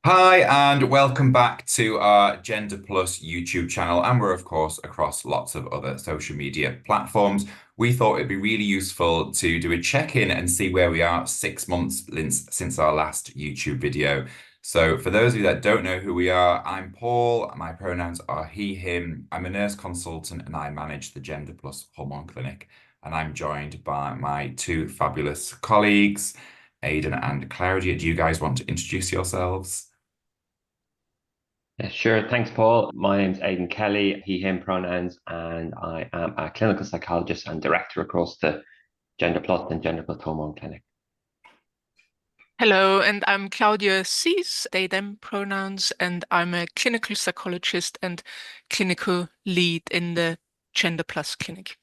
Hi, and welcome back to our Gender Plus YouTube channel. And we're, of course, across lots of other social media platforms. We thought it'd be really useful to do a check-in and see where we are 6 months since our last YouTube video. So, for those of you that don't know who we are, I'm Paul. My pronouns are he, him. I'm a nurse consultant and I manage the Gender Plus Hormone Clinic. And I'm joined by my two fabulous colleagues, Aidan and Claudia. Do you guys want to introduce yourselves? Yeah, sure. Thanks, Paul. My name's Aidan Kelly, he, him pronouns, and I am a clinical psychologist and director across the Gender Plus and Gender Plus Hormone Clinic. Hello, and I'm Claudia Zitz, they, them pronouns, and I'm a clinical psychologist and clinical lead in the Gender Plus Clinic.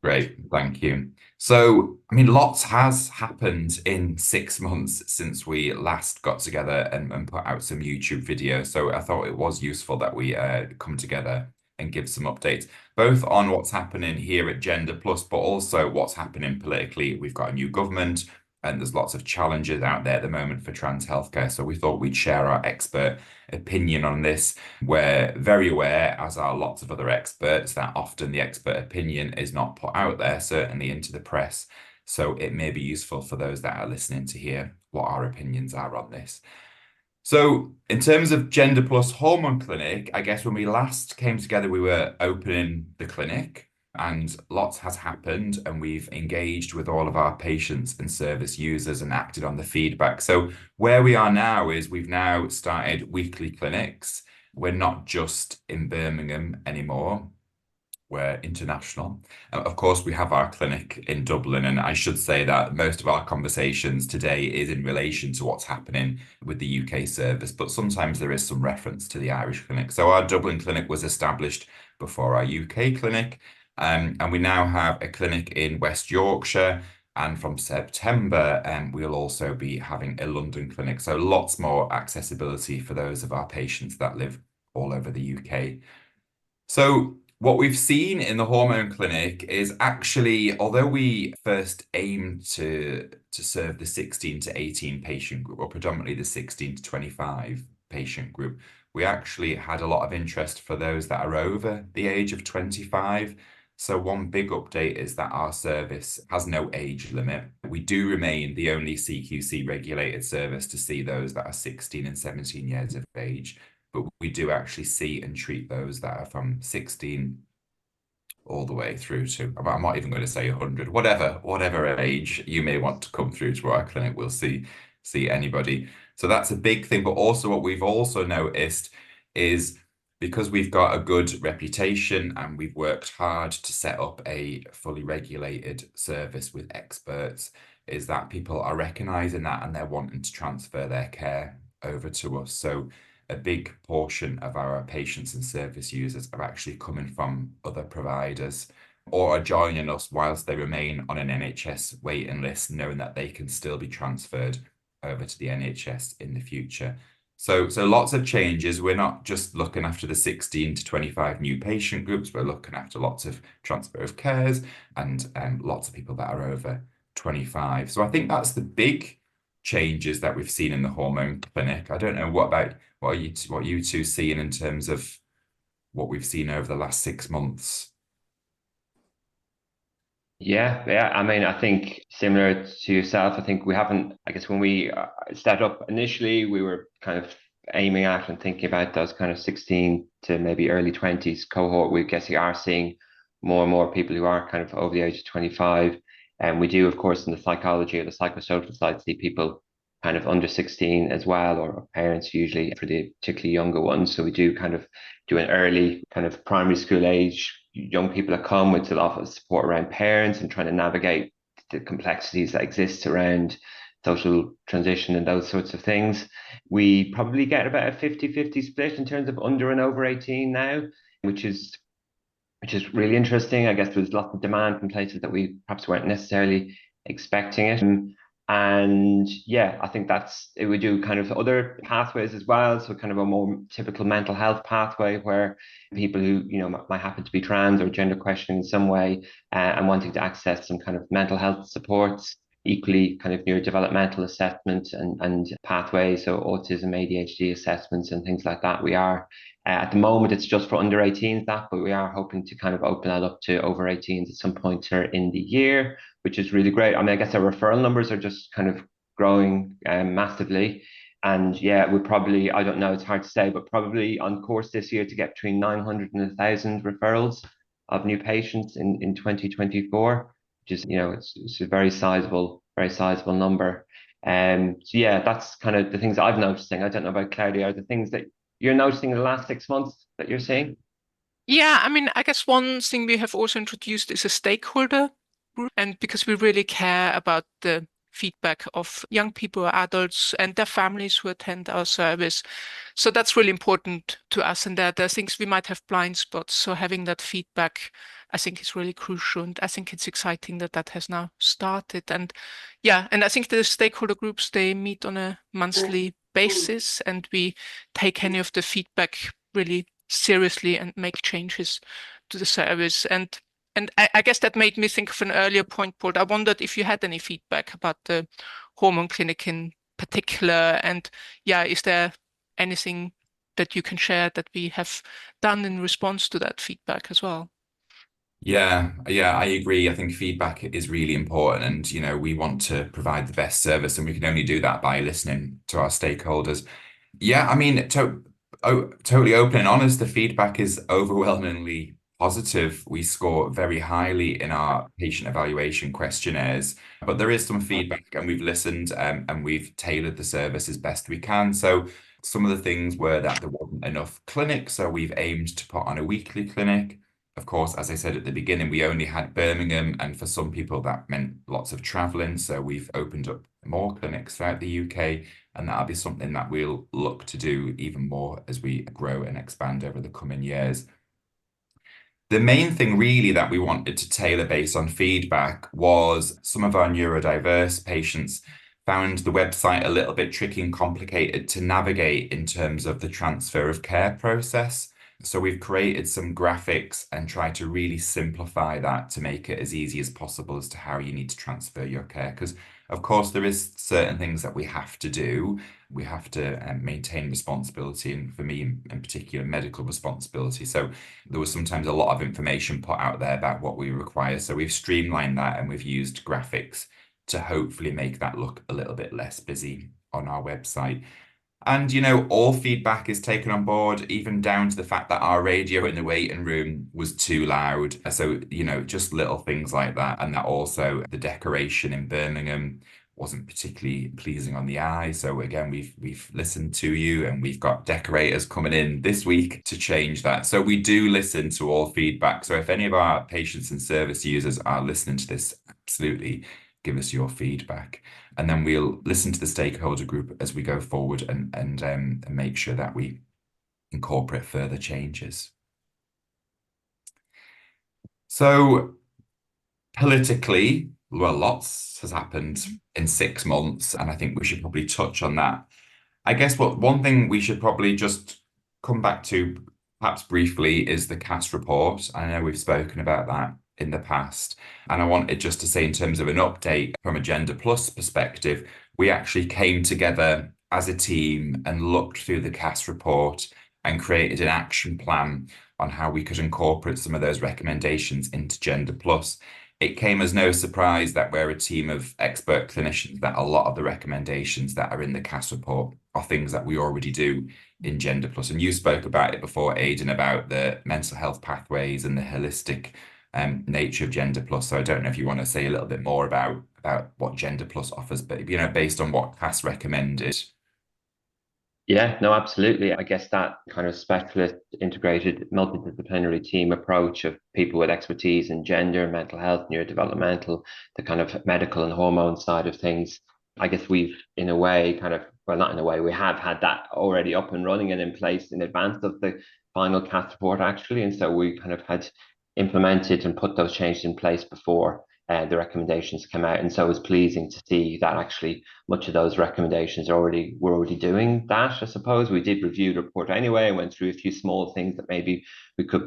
Great, thank you. So, lots has happened in 6 months since we last got together and put out some YouTube videos. So I thought it was useful that we come together and give some updates, both on what's happening here at Gender Plus, but also what's happening politically. We've got a new government and there's lots of challenges out there at the moment for trans healthcare. So we thought we'd share our expert opinion on this. We're very aware, as are lots of other experts, that often the expert opinion is not put out there, certainly into the press. So it may be useful for those that are listening to hear what our opinions are on this. So, in terms of Gender Plus Hormone Clinic, I guess when we last came together, we were opening the clinic and lots has happened, and we've engaged with all of our patients and service users and acted on the feedback. So, where we are now is we've now started weekly clinics. We're not just in Birmingham anymore. We're international. Of course, we have our clinic in Dublin, and I should say that most of our conversations today is in relation to what's happening with the UK service, but sometimes there is some reference to the Irish clinic. So our Dublin clinic was established before our UK clinic, and we now have a clinic in West Yorkshire. And from September, we'll also be having a London clinic. So lots more accessibility for those of our patients that live all over the UK. So what we've seen in the hormone clinic is actually, although we first aimed to serve the 16 to 18 patient group, or predominantly the 16 to 25 patient group, we actually had a lot of interest for those that are over the age of 25. So one big update is that our service has no age limit. We do remain the only CQC regulated service to see those that are 16 and 17 years of age, but we do actually see and treat those that are from 16 all the way through to, I'm not even going to say 100, whatever age you may want to come through to our clinic, we'll see anybody. So that's a big thing. But also what we've also noticed is, because we've got a good reputation and we've worked hard to set up a fully regulated service with experts, is that people are recognizing that and they're wanting to transfer their care over to us. So a big portion of our patients and service users are actually coming from other providers or are joining us whilst they remain on an NHS waiting list, knowing that they can still be transferred over to the NHS in the future. So lots of changes. We're not just looking after the 16 to 25 new patient groups, we're looking after lots of transfer of cares and lots of people that are over 25. So I think that's the big changes that we've seen in the hormone clinic. I don't know what are you two seeing in terms of what we've seen over the last 6 months? Yeah. I think similar to yourself, I think we haven't, I guess when we set up initially, we were kind of aiming at and thinking about those kind of 16 to maybe early 20s cohort. We guess you are seeing more and more people who are kind of over the age of 25. And we do, of course, in the psychology or the psychosocial side, see people kind of under 16 as well, or parents usually for the particularly younger ones. So we do kind of do an early kind of primary school age young people that come with a lot of support around parents and trying to navigate the complexities that exist around social transition and those sorts of things. We probably get about a 50-50 split in terms of under and over 18 now, which is really interesting. I guess there's lots of demand from places that we perhaps weren't necessarily expecting it. And yeah, I think that's it. We do kind of other pathways as well. So kind of a more typical mental health pathway where people who, might happen to be trans or gender questioning in some way and wanting to access some kind of mental health supports. equally kind of neurodevelopmental assessment and pathways, so autism, ADHD assessments and things like that. We are at the moment it's just for under 18s that, but we are hoping to kind of open that up to over 18s at some point in the year, which is really great. I mean, I guess our referral numbers are just kind of growing massively. And yeah, we probably, I don't know, it's hard to say, but probably on course this year to get between 900 and 1,000 referrals of new patients in 2024, which is, it's a very sizable number. So yeah, that's kind of the things I'm noticing. I don't know about Claudia, are the things that you're noticing in the last 6 months that you're seeing? Yeah, I mean, I guess one thing we have also introduced is a stakeholder group, and because we really care about the feedback of young people, adults, and their families who attend our service. So that's really important to us, and there are things we might have blind spots. So having that feedback, I think, is really crucial, and I think it's exciting that that has now started. And yeah, and I think the stakeholder groups, they meet on a monthly basis, and we take any of the feedback really seriously and make changes to the service. And I guess that made me think of an earlier point, Paul. I wondered if you had any feedback about the hormone clinic in particular. And yeah, is there anything that you can share that we have done in response to that feedback as well? Yeah, I agree. I think feedback is really important, and we want to provide the best service, and we can only do that by listening to our stakeholders. Yeah, I mean, totally open and honest, the feedback is overwhelmingly positive. We score very highly in our patient evaluation questionnaires, but there is some feedback, and we've listened, and we've tailored the service as best we can. So some of the things were that there wasn't enough clinics, so we've aimed to put on a weekly clinic. Of course, as I said at the beginning, we only had Birmingham, and for some people that meant lots of traveling. So we've opened up more clinics throughout the UK, and that'll be something that we'll look to do even more as we grow and expand over the coming years. The main thing really that we wanted to tailor based on feedback was some of our neurodiverse patients found the website a little bit tricky and complicated to navigate in terms of the transfer of care process. So we've created some graphics and tried to really simplify that to make it as easy as possible as to how you need to transfer your care. Because of course there is certain things that we have to do. We have to maintain responsibility, and for me in particular, medical responsibility. So there was sometimes a lot of information put out there about what we require. So we've streamlined that, and we've used graphics to hopefully make that look a little bit less busy on our website. And, all feedback is taken on board, even down to the fact that our radio in the waiting room was too loud. So, just little things like that. And that also the decoration in Birmingham wasn't particularly pleasing on the eye. So again, we've listened to you, and we've got decorators coming in this week to change that. So we do listen to all feedback. So if any of our patients and service users are listening to this, absolutely give us your feedback. And then we'll listen to the stakeholder group as we go forward and make sure that we incorporate further changes. So politically, well, lots has happened in 6 months, and I think we should probably touch on that. I guess one thing we should probably just come back to perhaps briefly is the CAS report. I know we've spoken about that in the past, and I wanted just to say, in terms of an update from a Gender Plus perspective, we actually came together as a team and looked through the CAS report and created an action plan on how we could incorporate some of those recommendations into Gender Plus. It came as no surprise that we're a team of expert clinicians, that a lot of the recommendations that are in the CAS report are things that we already do in Gender Plus. And you spoke about it before, Aidan, about the mental health pathways and the holistic nature of Gender Plus. So I don't know if you want to say a little bit more about what Gender Plus offers, but based on what CAS recommended. Yeah, no, absolutely. I guess that kind of specialist, integrated, multidisciplinary team approach of people with expertise in gender, mental health, neurodevelopmental, the kind of medical and hormone side of things. I guess we've, in a way, well, not in a way, we have had that already up and running and in place in advance of the final CAS report, actually. And so we kind of had implemented and put those changes in place before the recommendations came out. And so it was pleasing to see that actually much of those recommendations were already doing that. I suppose we did review the report anyway and went through a few small things that maybe we could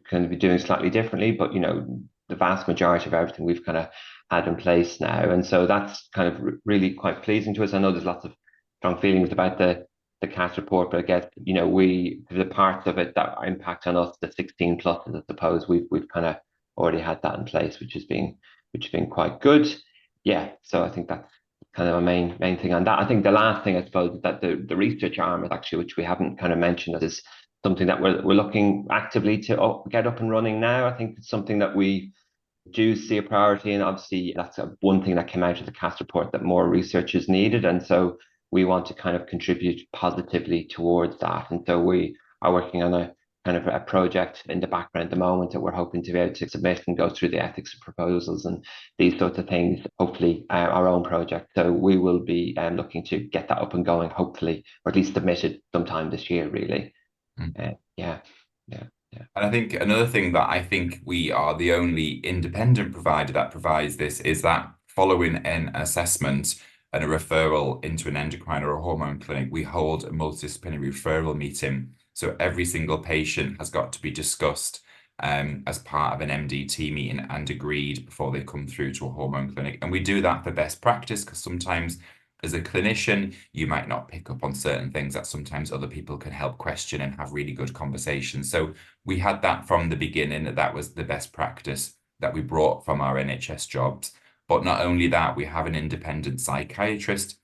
kind of be doing slightly differently, but the vast majority of everything we've kind of had in place now. And so that's kind of really quite pleasing to us. I know there's lots of strong feelings about the CAS report, but I guess, the parts of it that impact on us, the 16 pluses, I suppose, we've kind of already had that in place, which has been quite good. Yeah, so I think that's kind of a main thing on that. I think the last thing, I suppose, that the research arm is actually, which we haven't kind of mentioned, is something that we're looking actively to get up and running now. I think it's something that we do see a priority, and obviously that's one thing that came out of the CAS report, that more research is needed, and so we want to kind of contribute positively towards that. And so we are working on a kind of a project in the background at the moment that we're hoping to be able to submit and go through the ethics proposals and these sorts of things, hopefully our own project. So we will be looking to get that up and going, hopefully, or at least submitted sometime this year, really. Yeah. And I think another thing that I think we are the only independent provider that provides this is that following an assessment and a referral into an endocrine or a hormone clinic, we hold a multidisciplinary referral meeting. So every single patient has got to be discussed as part of an MDT meeting and agreed before they come through to a hormone clinic. And we do that for best practice, because sometimes as a clinician, you might not pick up on certain things that sometimes other people can help question and have really good conversations. So we had that from the beginning, that was the best practice that we brought from our NHS jobs. But not only that, we have an independent psychiatrist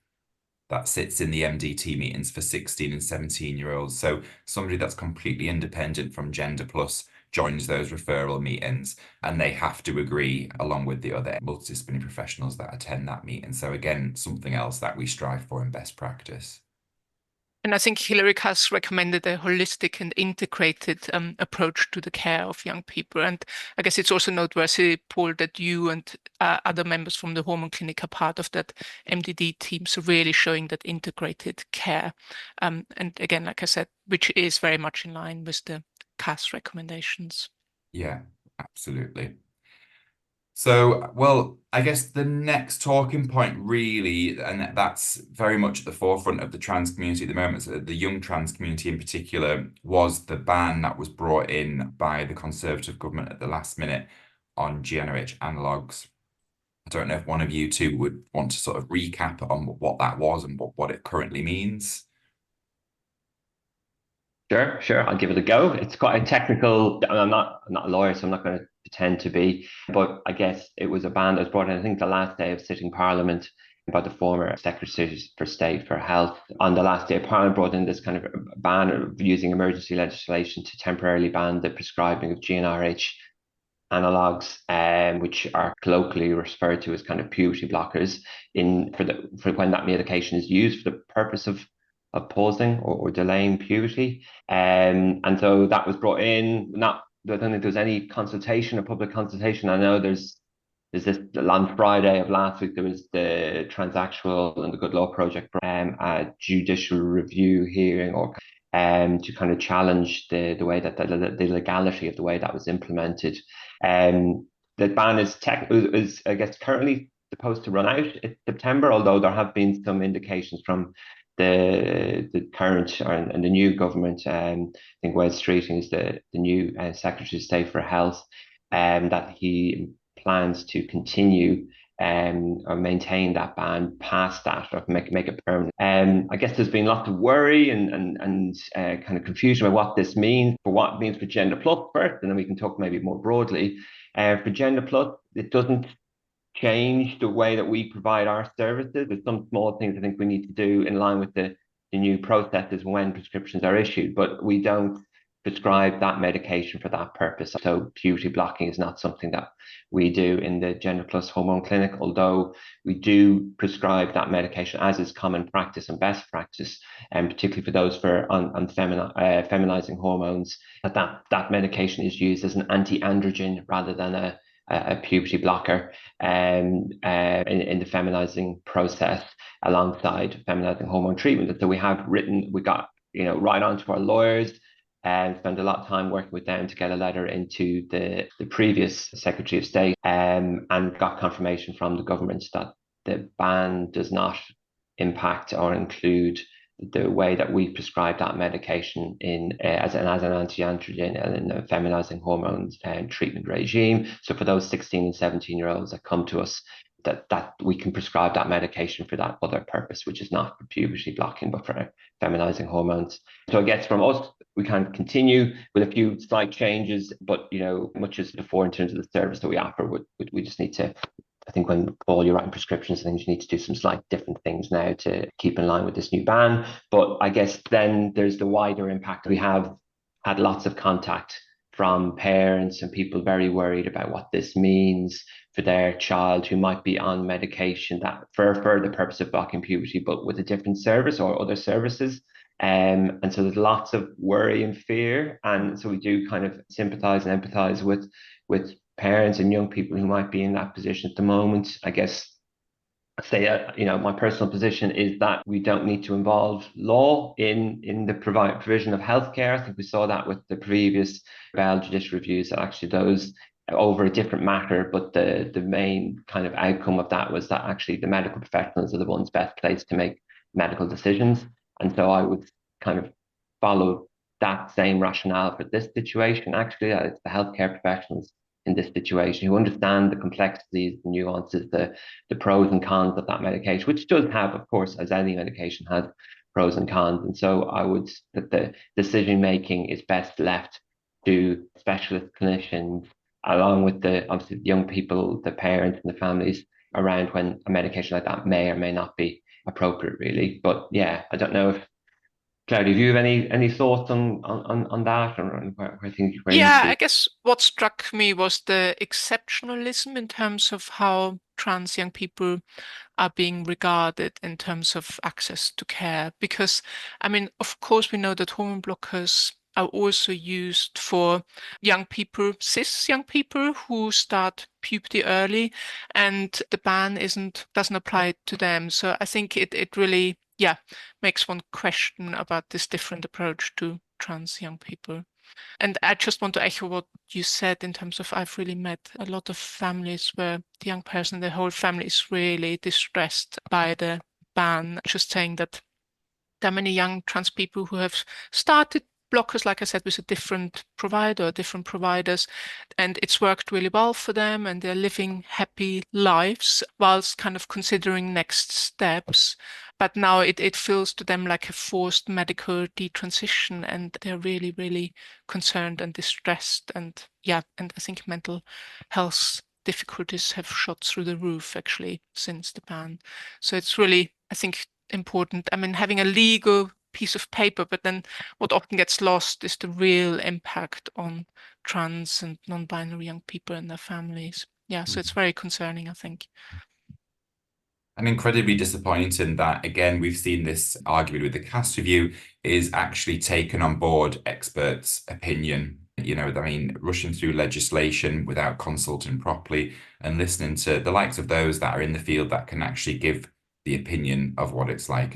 that sits in the MDT meetings for 16 and 17-year-olds. So somebody that's completely independent from Gender Plus joins those referral meetings, and they have to agree along with the other multidisciplinary professionals that attend that meeting. So again, something else that we strive for in best practice. And I think Hillary has recommended a holistic and integrated approach to the care of young people. And I guess it's also noteworthy, Paul, that you and other members from the Hormone Clinic are part of that MDD team, so really showing that integrated care. And again, like I said, which is very much in line with the CAS recommendations. Yeah, absolutely. So, well, I guess the next talking point really, and that's very much at the forefront of the trans community at the moment, so the young trans community in particular, was the ban that was brought in by the Conservative government at the last minute on GnRH analogues. I don't know if one of you two would want to sort of recap on what that was and what it currently means. Sure. I'll give it a go. It's quite a technical. I'm not a lawyer, so I'm not going to pretend to be. But I guess it was a ban that was brought in, I think, the last day of sitting Parliament by the former Secretary for State for Health. On the last day, Parliament brought in this kind of ban of using emergency legislation to temporarily ban the prescribing of GnRH analogues, which are colloquially referred to as kind of puberty blockers, for when that medication is used for the purpose of pausing or delaying puberty. And so that was brought in. I don't think there's any consultation or public consultation. I know there's this on Friday of last week, there was the Transactional and the Good Law Project, a judicial review hearing or to kind of challenge the way that the legality of the way that was implemented. The ban is I guess currently supposed to run out in September, although there have been some indications from the current and the new government. I think Wes Streeting is the new Secretary of State for Health, that he plans to continue or maintain that ban past that, or make it permanent. I guess there's been lots of worry and kind of confusion about what this means, for what it means for Gender Plus first, and then we can talk maybe more broadly. For Gender Plus, it doesn't change the way that we provide our services. There's some small things I think we need to do in line with the new processes when prescriptions are issued, but we don't prescribe that medication for that purpose. So puberty blocking is not something that we do in the Gender Plus Hormone Clinic, although we do prescribe that medication as is common practice and best practice, and particularly for those on feminizing hormones, that medication is used as an anti-androgen rather than a puberty blocker in the feminizing process alongside feminizing hormone treatment. And so we got right onto our lawyers and spent a lot of time working with them to get a letter into the previous Secretary of State, and got confirmation from the government that the ban does not impact or include the way that we prescribe that medication in as an anti-androgen and in a feminizing hormones treatment regime. So for those 16 and 17-year-olds that come to us, that we can prescribe that medication for that other purpose, which is not for puberty blocking, but for feminizing hormones. So I guess from us, we can continue with a few slight changes, but much as before in terms of the service that we offer, we just need to, I think when Paul, you're writing prescriptions, I think you need to do some slight different things now to keep in line with this new ban. But I guess then there's the wider impact. We have had lots of contact from parents and people very worried about what this means for their child who might be on medication that for the purpose of blocking puberty, but with a different service or other services. And so there's lots of worry and fear. And so we do kind of sympathize and empathize with parents and young people who might be in that position at the moment. I guess my personal position is that we don't need to involve law in the provision of healthcare. I think we saw that with the previous judicial reviews, that actually those over a different matter, but the main kind of outcome of that was that actually the medical professionals are the ones best placed to make medical decisions. And so I would kind of follow that same rationale for this situation. Actually, it's the healthcare professionals in this situation who understand the complexities, the nuances, the pros and cons of that medication, which does have, of course, as any medication has pros and cons. And so that the decision making is best left to specialist clinicians, along with obviously the young people, the parents and the families around when a medication like that may or may not be appropriate, really. But yeah, I don't know if Claudia, do you have any thoughts on that, or where things? I guess what struck me was the exceptionalism in terms of how trans young people are being regarded in terms of access to care. Because, I mean, of course, we know that hormone blockers are also used for young people, cis young people who start puberty early, and the ban doesn't apply to them. So I think it really makes one question about this different approach to trans young people. And I just want to echo what you said in terms of I've really met a lot of families where the young person, the whole family is really distressed by the ban, just saying that there are many young trans people who have started blockers, like I said, with a different provider or different providers, and it's worked really well for them, and they're living happy lives whilst kind of considering next steps. But now it feels to them like a forced medical detransition, and they're really, really concerned and distressed. And I think mental health difficulties have shot through the roof actually since the ban. So it's really, I think, important. I mean, having a legal piece of paper, but then what often gets lost is the real impact on trans and non-binary young people and their families. So it's very concerning, I think. And incredibly disappointing that, again, we've seen this argument with the CAS review is actually taken on board experts' opinion. Rushing through legislation without consulting properly and listening to the likes of those that are in the field that can actually give the opinion of what it's like,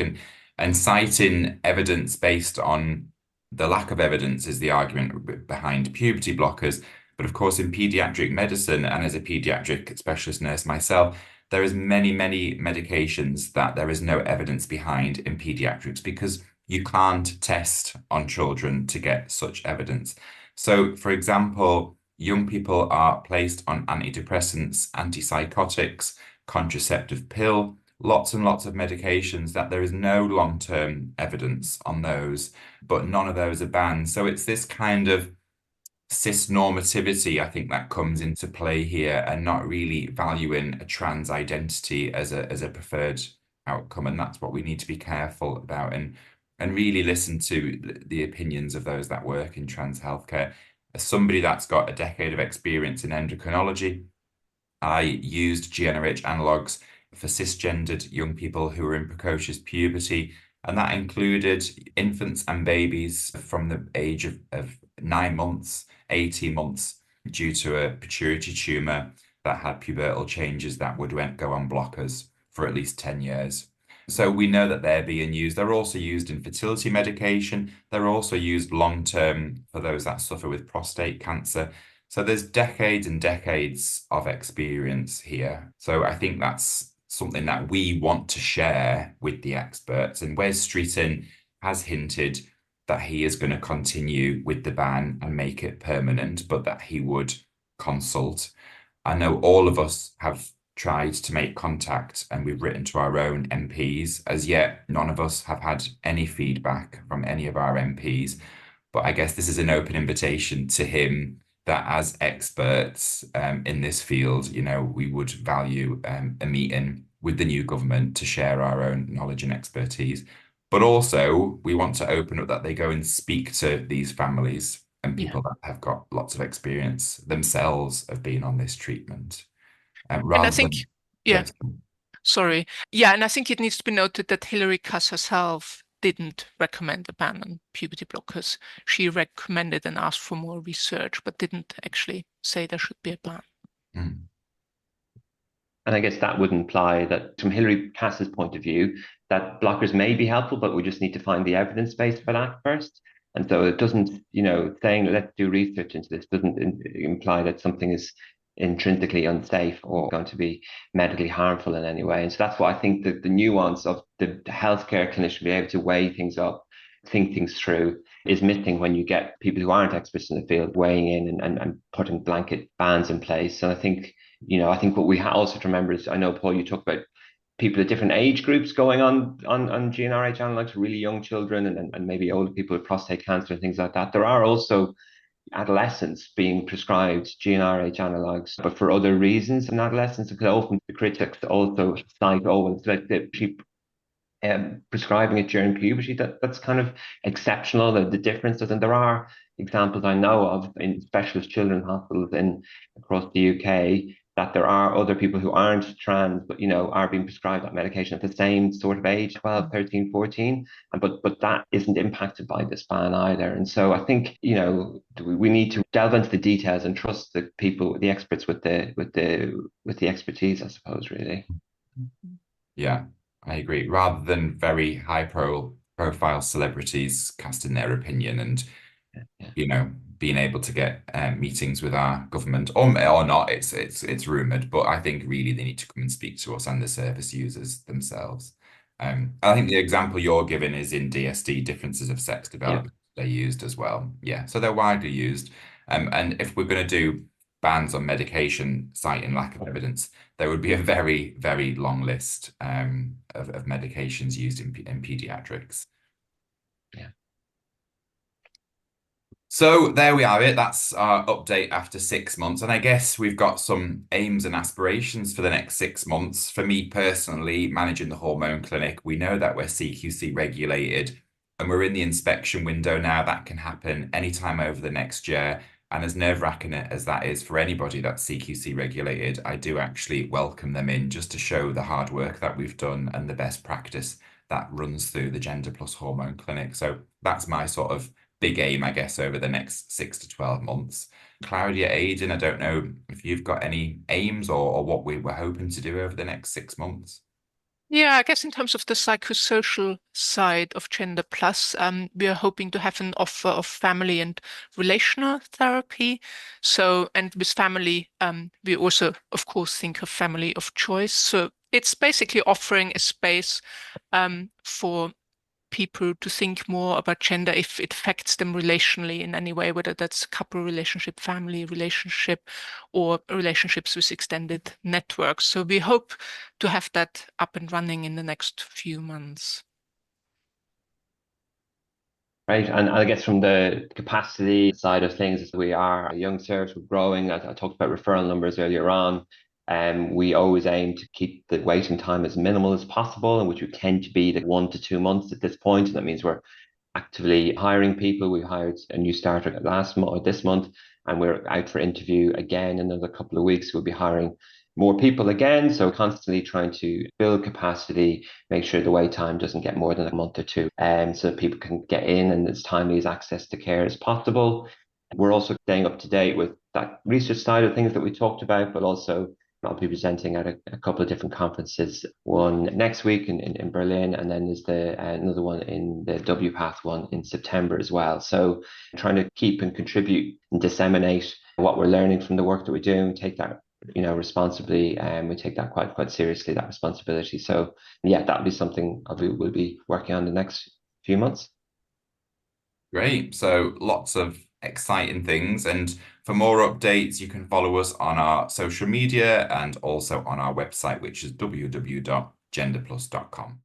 and citing evidence based on the lack of evidence is the argument behind puberty blockers. But of course, in pediatric medicine, and as a pediatric specialist nurse myself, there is many medications that there is no evidence behind in pediatrics because you can't test on children to get such evidence. So, for example, young people are placed on antidepressants, antipsychotics, contraceptive pill, lots and lots of medications that there is no long-term evidence on those, but none of those are banned. So it's this kind of cis normativity, I think, that comes into play here, and not really valuing a trans identity as a preferred outcome. And that's what we need to be careful about, and really listen to the opinions of those that work in trans healthcare. As somebody that's got a decade of experience in endocrinology, I used GnRH analogs for cisgendered young people who were in precocious puberty, and that included infants and babies from the age of 9 months, 18 months, due to a pituitary tumor that had pubertal changes that would go on blockers for at least 10 years. So we know that they're being used. They're also used in fertility medication. They're also used long-term for those that suffer with prostate cancer. So there's decades and decades of experience here. So I think that's something that we want to share with the experts. And Wes Streeton has hinted that he is going to continue with the ban and make it permanent, but that he would consult. I know all of us have tried to make contact and we've written to our own MPs. As yet, none of us have had any feedback from any of our MPs. But I guess this is an open invitation to him that as experts in this field, we would value a meeting with the new government to share our own knowledge and expertise. But also, we want to open up that they go and speak to these families and people that have got lots of experience themselves of being on this treatment. And I Rather think, than, yeah, yes. sorry. Yeah, and I think it needs to be noted that Hilary Cass herself didn't recommend a ban on puberty blockers. She recommended and asked for more research, but didn't actually say there should be a ban. Mm. And I guess that would imply that from Hilary Cass's point of view, that blockers may be helpful, but we just need to find the evidence base for that first. And so it doesn't, saying let's do research into this doesn't imply that something is intrinsically unsafe or going to be medically harmful in any way. And so that's why I think that the nuance of the healthcare clinician being able to weigh things up, think things through, is missing when you get people who aren't experts in the field weighing in and putting blanket bans in place. And I think what we also have to remember is, I know, Paul, you talked about people at different age groups going on GnRH analogs, really young children and maybe older people with prostate cancer and things like that. There are also adolescents being prescribed GnRH analogs, but for other reasons in adolescence, because often the critics also cite, it's like the prescribing it during puberty. That's kind of exceptional, the differences. And there are examples I know of in specialist children's hospitals across the UK, that there are other people who aren't trans, but are being prescribed that medication at the same sort of age, 12, 13, 14. But that isn't impacted by this ban either. And so I think, we need to delve into the details and trust the people, the experts with the expertise, I suppose, really. Yeah, I agree. Rather than very high profile celebrities casting their opinion and being able to get meetings with our government or not, it's rumored, but I think really they need to come and speak to us and the service users themselves. I think the example you're giving is in DSD, differences of sex development. They're used as well. Yeah, so they're widely used. And if we're going to do bans on medication citing lack of evidence, there would be a very, very long list of medications used in pediatrics. Yeah. So there we have it. That's our update after 6 months. And I guess we've got some aims and aspirations for the next 6 months. For me personally, managing the hormone clinic, we know that we're CQC regulated and we're in the inspection window now. That can happen anytime over the next year. And as nerve-wracking as that is for anybody that's CQC regulated, I do actually welcome them in just to show the hard work that we've done and the best practice that runs through the Gender Plus Hormone Clinic. So that's my sort of big aim, I guess, over the next 6 to 12 months. Claudia, Aidan, I don't know if you've got any aims or what we were hoping to do over the next 6 months. Yeah, I guess in terms of the psychosocial side of Gender Plus, we are hoping to have an offer of family and relational therapy. So, and with family, we also, of course, think of family of choice. So it's basically offering a space for people to think more about gender if it affects them relationally in any way, whether that's couple relationship, family relationship, or relationships with extended networks. So we hope to have that up and running in the next few months. Right. And I guess from the capacity side of things, we are a young service, we're growing. I talked about referral numbers earlier on. We always aim to keep the waiting time as minimal as possible, and which we tend to be 1 to 2 months at this point. And that means we're actively hiring people. We hired a new starter this month, and we're out for interview again in another couple of weeks. We'll be hiring more people again. So constantly trying to build capacity, make sure the wait time doesn't get more than a month or two, so that people can get in and as timely as access to care as possible. We're also staying up to date with that research side of things that we talked about, but also I'll be presenting at a couple of different conferences, one next week in Berlin, and then there's another one in the WPATH one in September as well. So trying to keep and contribute and disseminate what we're learning from the work that we're doing, take that responsibly, and we take that quite seriously, that responsibility. So yeah, that'll be something we'll be working on the next few months. Great. So lots of exciting things. And for more updates, you can follow us on our social media and also on our website, which is www.genderplus.com.